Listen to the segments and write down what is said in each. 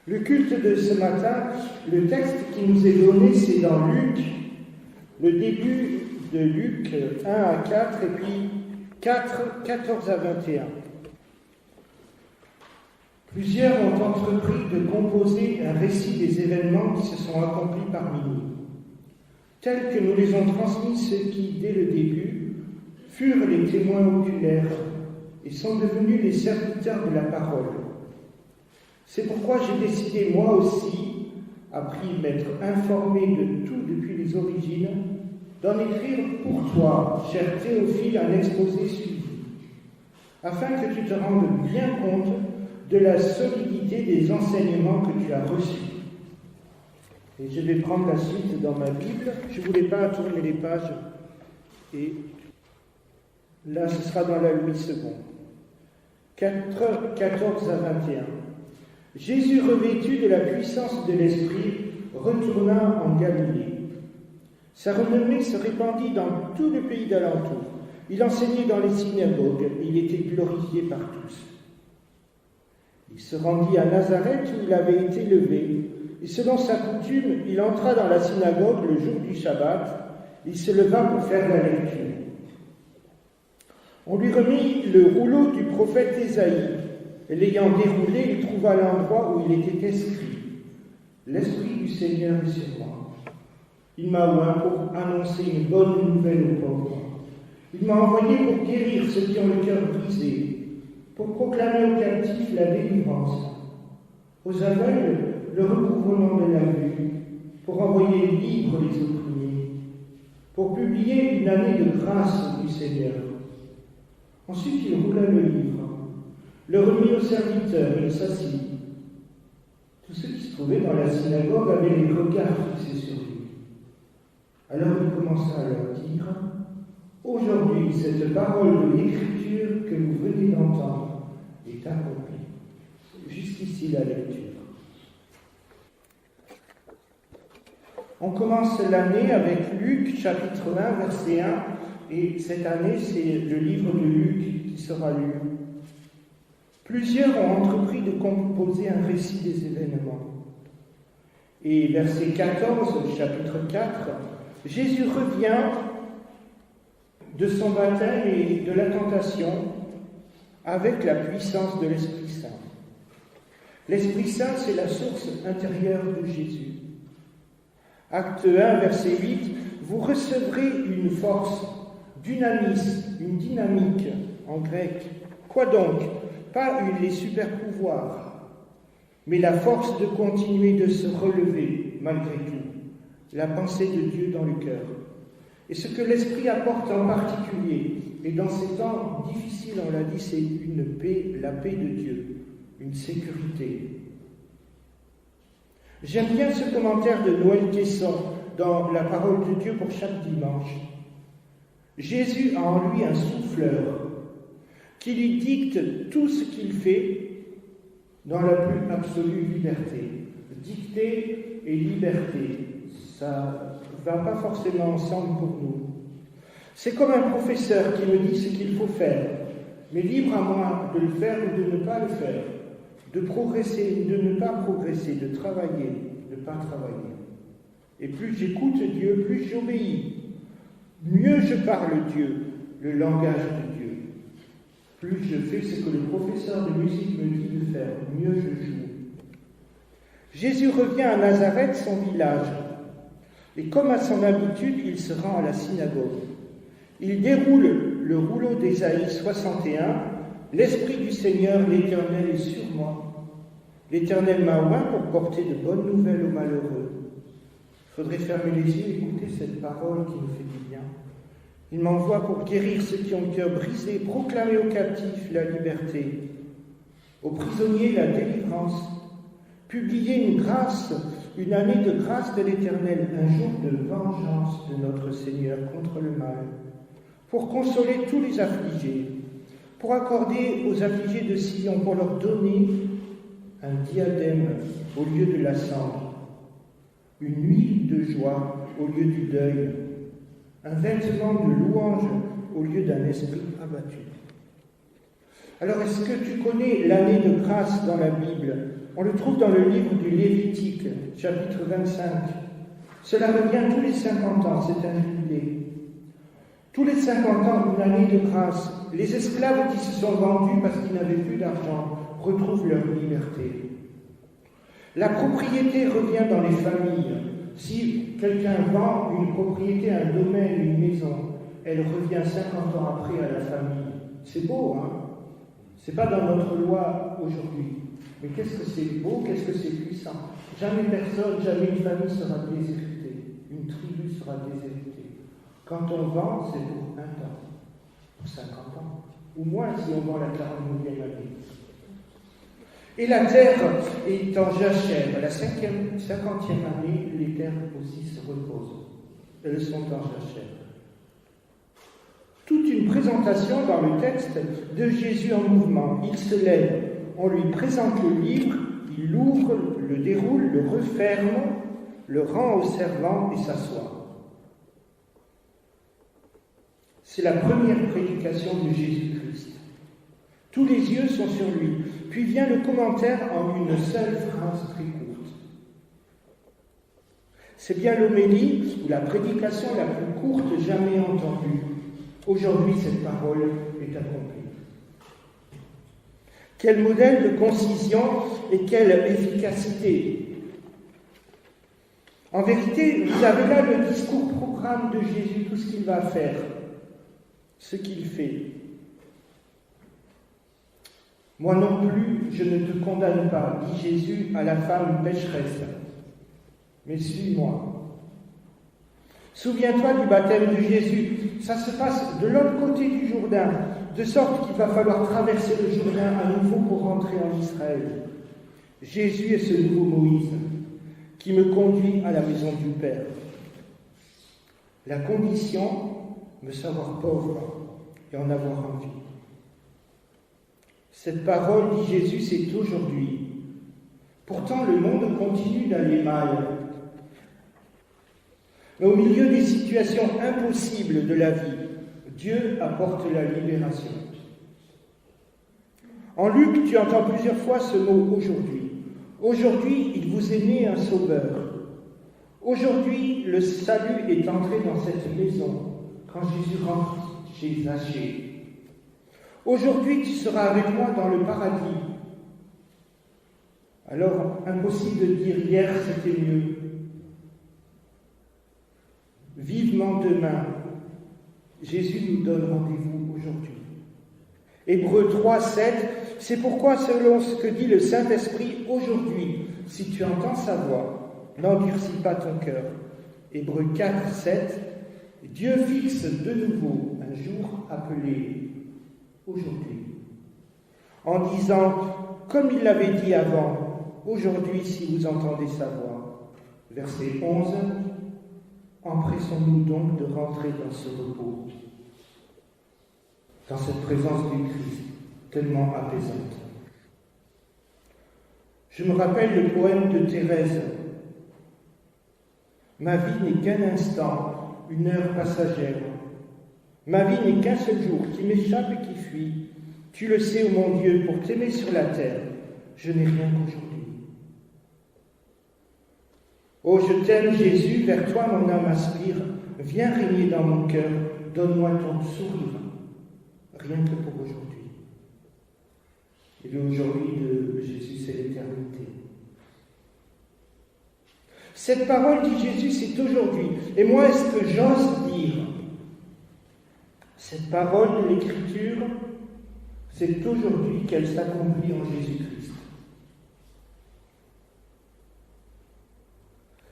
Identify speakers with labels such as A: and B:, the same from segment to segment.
A: Le culte de ce matin, le texte qui nous est donné, c'est dans Luc, le début de Luc 1 à 4 et puis 14 à 21. Plusieurs ont entrepris de composer un récit des événements qui se sont accomplis parmi nous, tels que nous les ont transmis ceux qui, dès le début, furent les témoins oculaires et sont devenus les serviteurs de la parole. C'est pourquoi j'ai décidé, moi aussi, après m'être informé de tout depuis les origines, d'en écrire pour toi, cher Théophile, un exposé suivi, afin que tu te rendes bien compte de la solidité des enseignements que tu as reçus. Et je vais prendre la suite dans ma Bible. Je ne voulais pas tourner les pages. Et là, ce sera dans la Louis II. 14 à 21. Jésus, revêtu de la puissance de l'Esprit, retourna en Galilée. Sa renommée se répandit dans tout le pays d'alentour. Il enseignait dans les synagogues et il était glorifié par tous. Il se rendit à Nazareth où il avait été élevé, et selon sa coutume, il entra dans la synagogue le jour du Shabbat. Il se leva pour faire la lecture. On lui remit le rouleau du prophète Ésaïe, et l'ayant déroulé, il trouva l'endroit où il était écrit « L'Esprit du Seigneur est sur moi. Il m'a oint pour annoncer une bonne nouvelle aux pauvres. Il m'a envoyé pour guérir ceux qui ont le cœur brisé, pour proclamer aux captifs la délivrance, aux aveugles le recouvrement de la vue, pour envoyer libres les opprimés, pour publier une année de grâce du Seigneur. » Ensuite, il roula le livre, le remit au serviteur et il s'assit. Tous ceux qui se trouvaient dans la synagogue avaient les regards fixés sur lui. Alors il commença à leur dire « Aujourd'hui, cette parole de l'Écriture que vous venez d'entendre est accomplie. » Jusqu'ici la lecture. On commence l'année avec Luc, chapitre 1, verset 1, et cette année, c'est le livre de Luc qui sera lu. Plusieurs ont entrepris de composer un récit des événements. Et verset 14, chapitre 4, Jésus revient de son baptême et de la tentation avec la puissance de l'Esprit Saint. L'Esprit Saint, c'est la source intérieure de Jésus. Acte 1, verset 8, vous recevrez une force, dynamis, une dynamique en grec. Quoi donc? Pas les super-pouvoirs, mais la force de continuer de se relever malgré tout, la pensée de Dieu dans le cœur. Et ce que l'Esprit apporte en particulier, et dans ces temps difficiles, on l'a dit, c'est une paix, la paix de Dieu, une sécurité. J'aime bien ce commentaire de Noël Tesson dans la parole de Dieu pour chaque dimanche. Jésus a en lui un souffleur qui lui dicte tout ce qu'il fait dans la plus absolue liberté. Dictée et liberté, ça ne va pas forcément ensemble pour nous. C'est comme un professeur qui me dit ce qu'il faut faire, mais libre à moi de le faire ou de ne pas le faire, de progresser ou de ne pas progresser, de travailler, de ne pas travailler. Et plus j'écoute Dieu, plus j'obéis. Mieux je parle Dieu, le langage de Dieu. Plus je fais ce que le professeur de musique me dit de faire, mieux je joue. Jésus revient à Nazareth, son village, et comme à son habitude, il se rend à la synagogue. Il déroule le rouleau d'Ésaïe 61, « L'Esprit du Seigneur, l'Éternel est sur moi. L'Éternel m'a oint pour porter de bonnes nouvelles aux malheureux. » Il faudrait fermer les yeux et écouter cette parole qui nous fait du bien. Il m'envoie pour guérir ceux qui ont le cœur brisé, proclamer aux captifs la liberté, aux prisonniers la délivrance, publier une grâce, une année de grâce de l'Éternel, un jour de vengeance de notre Seigneur contre le mal, pour consoler tous les affligés, pour accorder aux affligés de Sion, pour leur donner un diadème au lieu de la cendre, une huile de joie au lieu du deuil, un vêtement de louange au lieu d'un esprit abattu. Alors, est-ce que tu connais l'année de grâce dans la Bible? On le trouve dans le livre du Lévitique, chapitre 25. Cela revient tous les 50 ans, c'est un jubilé. Tous les 50 ans, une année de grâce, les esclaves qui se sont vendus parce qu'ils n'avaient plus d'argent retrouvent leur liberté. La propriété revient dans les familles. Si quelqu'un vend une propriété, un domaine, une maison, elle revient 50 ans après à la famille. C'est beau, hein? C'est pas dans notre loi aujourd'hui. Mais qu'est-ce que c'est beau, qu'est-ce que c'est puissant. Jamais personne, jamais une famille sera déshéritée. Une tribu sera déshéritée. Quand on vend, c'est pour un temps, pour 50 ans. Ou moins si on vend la 49e année. Et la terre est en jachère. La 50e année, les terres aussi se reposent. Elles sont en jachère. Toute une présentation dans le texte de Jésus en mouvement. Il se lève, on lui présente le livre, il l'ouvre, le déroule, le referme, le rend au servant et s'assoit. C'est la première prédication de Jésus-Christ. Tous les yeux sont sur lui. Puis vient le commentaire en une seule phrase très courte. C'est bien l'homélie ou la prédication la plus courte jamais entendue. Aujourd'hui, cette parole est accomplie. Quel modèle de concision et quelle efficacité! En vérité, vous avez là le discours-programme de Jésus, tout ce qu'il va faire, ce qu'il fait. Moi non plus, je ne te condamne pas, dit Jésus à la femme pécheresse, mais suis-moi. Souviens-toi du baptême de Jésus. Ça se passe de l'autre côté du Jourdain, de sorte qu'il va falloir traverser le Jourdain à nouveau pour rentrer en Israël. Jésus est ce nouveau Moïse qui me conduit à la maison du Père. La condition, me savoir pauvre et en avoir envie. Cette parole, dit Jésus, c'est aujourd'hui. Pourtant, le monde continue d'aller mal. Mais au milieu des situations impossibles de la vie, Dieu apporte la libération. En Luc, tu entends plusieurs fois ce mot « aujourd'hui ». Aujourd'hui, il vous est né un sauveur. Aujourd'hui, le salut est entré dans cette maison quand Jésus rentre chez Zachée. Aujourd'hui, tu seras avec moi dans le paradis. Alors, impossible de dire hier c'était mieux. Vivement demain, Jésus nous donne rendez-vous aujourd'hui. Hébreux 3, 7, c'est pourquoi, selon ce que dit le Saint-Esprit, aujourd'hui, si tu entends sa voix, n'endurcis pas ton cœur. Hébreux 4, 7, Dieu fixe de nouveau un jour appelé aujourd'hui, en disant, comme il l'avait dit avant, aujourd'hui, si vous entendez sa voix. Verset 11, empressons-nous donc de rentrer dans ce repos, dans cette présence du Christ, tellement apaisante. Je me rappelle le poème de Thérèse. Ma vie n'est qu'un instant, une heure passagère. Ma vie n'est qu'un seul jour qui m'échappe et qui fuit. Tu le sais, ô mon Dieu, pour t'aimer sur la terre, je n'ai rien qu'aujourd'hui. Oh, je t'aime, Jésus, vers toi mon âme aspire. Viens régner dans mon cœur, donne-moi ton sourire, rien que pour aujourd'hui. Et l'aujourd'hui de Jésus, c'est l'éternité. Cette parole, dit Jésus, c'est aujourd'hui. Et moi, est-ce que j'ose dire cette parole de l'Écriture, c'est aujourd'hui qu'elle s'accomplit en Jésus-Christ.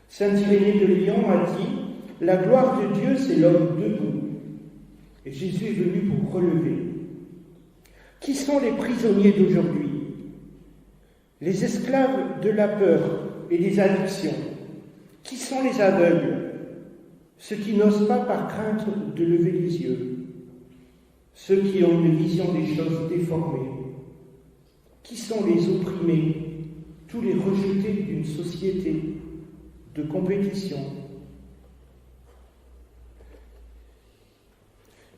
A: Saint Irénée de Lyon a dit « La gloire de Dieu, c'est l'homme debout. » Et Jésus est venu pour relever. Qui sont les prisonniers d'aujourd'hui? Les esclaves de la peur et des addictions. Qui sont les aveugles? Ceux qui n'osent pas par crainte de lever les yeux. Ceux qui ont une vision des choses déformées. Qui sont les opprimés? Tous les rejetés d'une société de compétition.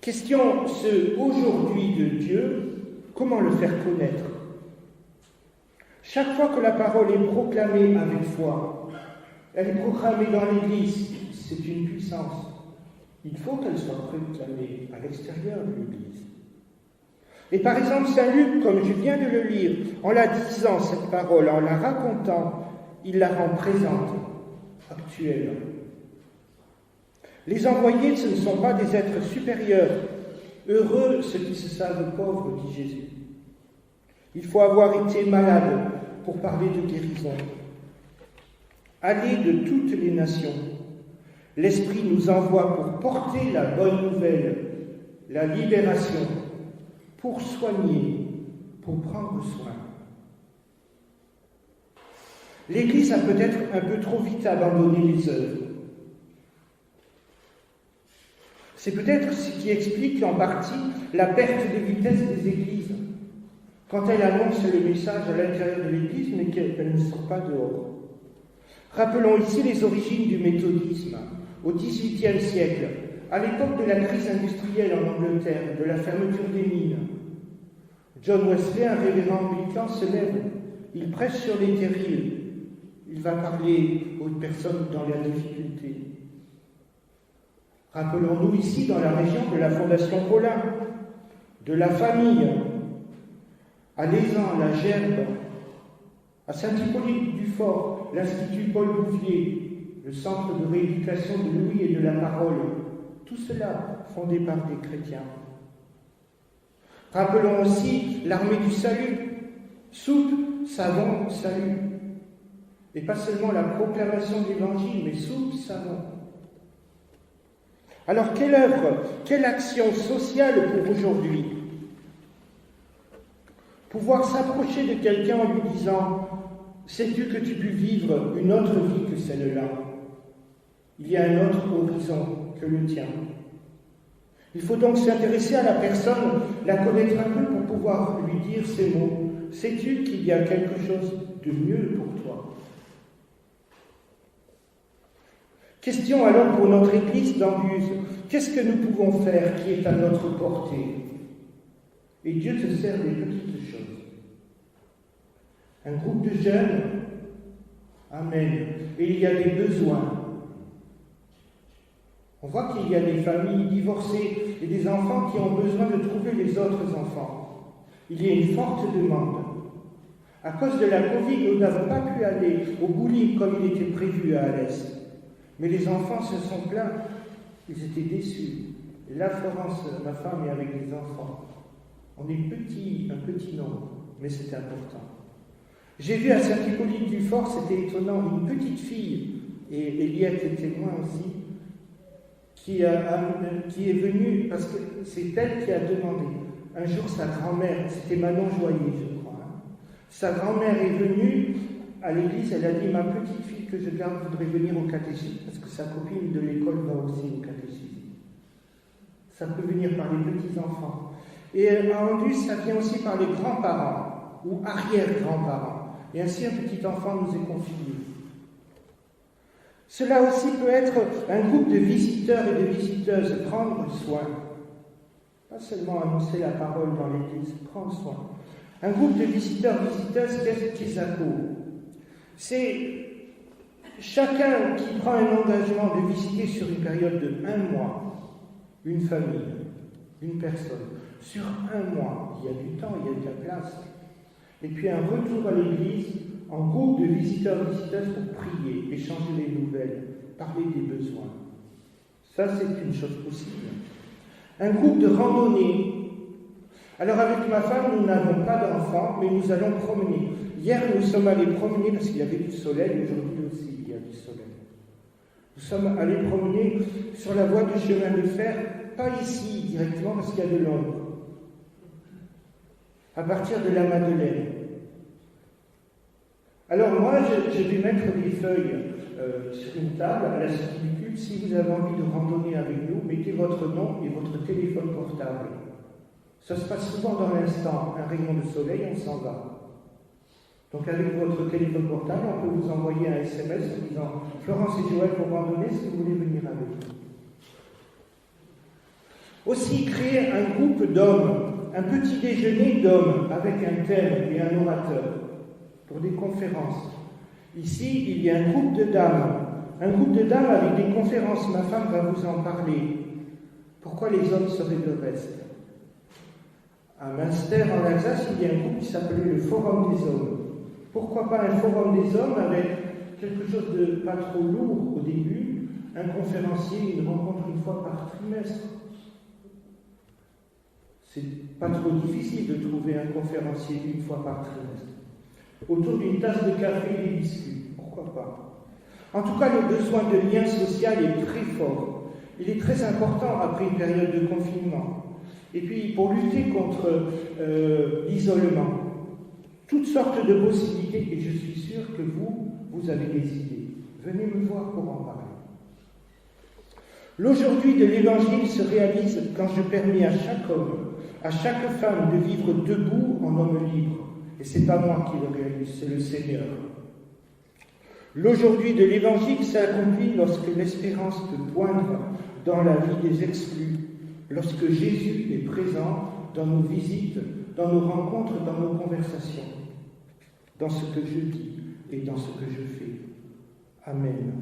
A: Question, ce aujourd'hui de Dieu, comment le faire connaître? Chaque fois que la parole est proclamée avec foi, elle est proclamée dans l'Église, c'est une puissance. Il faut qu'elle soit proclamée à l'extérieur de l'Église. Et par exemple, Saint Luc, comme je viens de le lire, en la disant, cette parole, en la racontant, il la rend présente, actuelle. Les envoyés, ce ne sont pas des êtres supérieurs. Heureux ceux qui se savent pauvres, dit Jésus. Il faut avoir été malade pour parler de guérison. Allez de toutes les nations. L'Esprit nous envoie pour porter la bonne nouvelle, la libération, pour soigner, pour prendre soin. L'Église a peut-être un peu trop vite abandonné les œuvres. C'est peut-être ce qui explique en partie la perte de vitesse des églises, quand elles annoncent le message à l'intérieur de l'Église, mais qu'elles ne sortent pas dehors. Rappelons ici les origines du méthodisme, au XVIIIe siècle, à l'époque de la crise industrielle en Angleterre, de la fermeture des mines. John Wesley, un révérend anglican, se lève, il prêche sur les terrils, il va parler aux personnes dans la difficulté. Rappelons-nous ici, dans la région de la Fondation Paulin, de la famille, à Lézan, la Gerbe, à Saint-Hippolyte-du-Fort, l'Institut Paul Bouvier, le centre de rééducation de l'ouïe et de la parole, tout cela fondé par des chrétiens. Rappelons aussi l'armée du salut, soupe, savon, salut. Et pas seulement la proclamation de l'Évangile, mais soupe, savon. Alors, quelle œuvre, quelle action sociale pour aujourd'hui? Pouvoir s'approcher de quelqu'un en lui disant « Sais-tu que tu peux vivre une autre vie que celle-là? Il y a un autre horizon que le tien. » Il faut donc s'intéresser à la personne, la connaître un peu pour pouvoir lui dire ces mots. « Sais-tu qu'il y a quelque chose de mieux pour toi ?» Question alors pour notre Église d'Ambuse. Qu'est-ce que nous pouvons faire qui est à notre portée? Et Dieu te sert des petites choses. Un groupe de jeunes, amen. Et il y a des besoins. On voit qu'il y a des familles divorcées et des enfants qui ont besoin de trouver les autres enfants. Il y a une forte demande. À cause de la Covid, nous n'avons pas pu aller au bowling comme il était prévu à Alès. Mais les enfants se sont plaints, ils étaient déçus. Et là, Florence, ma femme, est avec les enfants. On est un petit nombre, mais c'est important. J'ai vu à Saint-Hippolyte-du-Fort, c'était étonnant, une petite fille, et Eliette est témoin aussi, qui est venue, parce que c'est elle qui a demandé. Un jour, sa grand-mère, c'était Manon Joyer, je crois, sa grand-mère est venue à l'église, elle a dit « Ma petite fille que je garde voudrait venir au catéchisme, parce que sa copine de l'école va aussi au catéchisme. » Ça peut venir par les petits-enfants. Et à Andus, ça vient aussi par les grands-parents ou arrière-grands-parents. Et ainsi, un petit enfant nous est confié. Cela aussi peut être un groupe de visiteurs et de visiteuses, prendre soin. Pas seulement annoncer la parole dans l'église, prendre soin. Un groupe de visiteurs, visiteuses, qu'est-ce qu'ils accourent? C'est chacun qui prend un engagement de visiter sur une période de 1 mois une famille, une personne. Sur 1 mois, il y a du temps, il y a de la place. Et puis un retour à l'église en groupe de visiteurs, visiteuses pour prier, échanger les nouvelles, parler des besoins. Ça, c'est une chose possible. Un groupe de randonnée. Alors avec ma femme, nous n'avons pas d'enfants, mais nous allons promener. Hier, nous sommes allés promener parce qu'il y avait du soleil, aujourd'hui aussi il y a du soleil. Nous sommes allés promener sur la voie du chemin de fer, pas ici directement parce qu'il y a de l'ombre, à partir de la Madeleine. Alors moi, je vais mettre des feuilles sur une table à la circulicule. Si vous avez envie de randonner avec nous, mettez votre nom et votre téléphone portable. Ça se passe souvent dans l'instant, un rayon de soleil, on s'en va. Donc avec votre téléphone portable, on peut vous envoyer un SMS en disant « Florence et Joël pour randonner, si vous voulez venir avec nous ». Aussi créer un groupe d'hommes, un petit déjeuner d'hommes avec un thème et un orateur. pour des conférences. Ici, il y a un groupe de dames avec des conférences. Ma femme va vous en parler. Pourquoi les hommes seraient le reste? À Münster, en Alsace, il y a un groupe qui s'appelait le Forum des hommes. Pourquoi pas un Forum des hommes avec quelque chose de pas trop lourd au début, un conférencier, une rencontre une fois par trimestre. C'est pas trop difficile de trouver un conférencier une fois par trimestre. Autour d'une tasse de café et des biscuits, pourquoi pas? En tout cas, le besoin de lien social est très fort. Il est très important après une période de confinement. Et puis, pour lutter contre l'isolement, toutes sortes de possibilités, et je suis sûr que vous avez des idées. Venez me voir pour en parler. L'aujourd'hui de l'Évangile se réalise quand je permets à chaque homme, à chaque femme de vivre debout en homme libre. Et ce n'est pas moi qui le réalise, c'est le Seigneur. L'aujourd'hui de l'Évangile s'accomplit lorsque l'espérance peut poindre dans la vie des exclus, lorsque Jésus est présent dans nos visites, dans nos rencontres, dans nos conversations, dans ce que je dis et dans ce que je fais. Amen.